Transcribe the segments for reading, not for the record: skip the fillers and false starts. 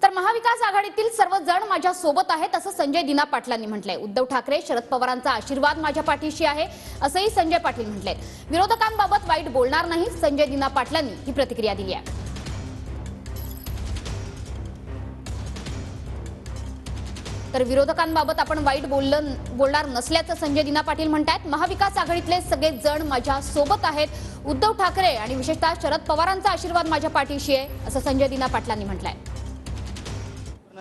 तर महाविकास आघाडीतील सर्व जण माझ्या सोबत आहेत असं संजय दिना पाटलांनी म्हटलंय। उद्धव ठाकरे शरद पवारांचा आशीर्वाद माझ्या पाठीशी आहे असंही संजय पाटील म्हटले। विरोधकांबाबत वाईट बोलणार नाही, संजय दिना पाटलांनी ही प्रतिक्रिया दिली आहे। तर विरोधकांबाबत आपण वाईट बोलणार नसल्याचं संजय दिना पाटील म्हणतात। महाविकास आघाडीतले सगळे जण माझ्या सोबत आहेत, उद्धव ठाकरे आणि विशेषतः शरद पवारांचा आशीर्वाद माझ्या पाठीशी आहे असं संजय दिना पाटलांनी म्हटलंय।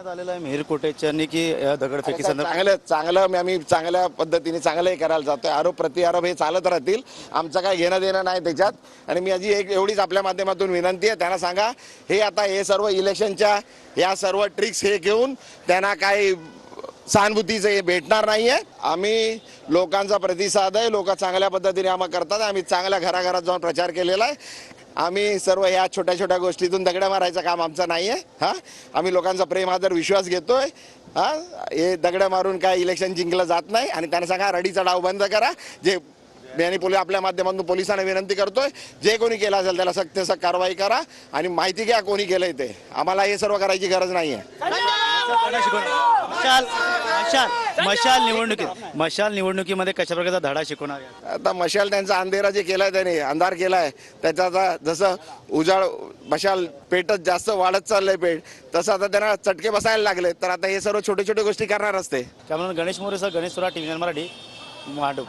आलेला आहे मेहर कोटेच्यांनी की दगडफेकी चांगलं आम्ही चांगल्या पद्धतीने चांगलंही करायला जातोय। आरोप प्रत्यारोप हे चालत राहतील, आमचं काय घेणं देणं नाही त्याच्यात। आणि मी आजी एक एवढीच आपल्या माध्यमातून विनंती आहे, त्यांना सांगा हे आता हे सर्व इलेक्शनच्या या सर्व ट्रिक्स हे घेऊन त्यांना काही सहानुभूतीचं हे भेटणार नाहीये। आम्ही लोकांचा प्रतिसाद आहे, लोक चांगल्या पद्धतीने आम्हाला करतात। आम्ही चांगल्या घराघरात जाऊन प्रचार केलेला आहे। आम्ही सर्व ह्या छोट्या छोट्या गोष्टीतून दगड्या मारायचं काम आमचं नाही आहे। आम्ही लोकांचा प्रेम आदर विश्वास घेतोय। हे दगड्या मारून काय इलेक्शन जिंकलं जात नाही। आणि त्यांना सांगा रडीचा डाव बंद करा। जे आपल्या माध्यमातून पोलिसांना विनंती करतोय, जे कोणी केलं असेल त्याला सक्त सक्त कारवाई करा आणि माहिती घ्या कोणी केलंय ते। आम्हाला हे सर्व करायची गरज नाहीये। मशाल निवडणुकीमध्ये कशा प्रकारचा धडा शिकवणार? आता मशाल त्यांचा अंधेरा जे केलाय, त्याने अंधार केलाय, त्याचा आता जसं उजाळ मशाल पेटत जास्त वाढत चाललंय पेट, तसं आता त्यांना चटके बसायला लागले। तर आता हे सर्व छोटे छोटे गोष्टी करणार असते। त्यामुळे गणेश मोरे सर, गणेश सुरा, टीव्ही मराठी, मांडव।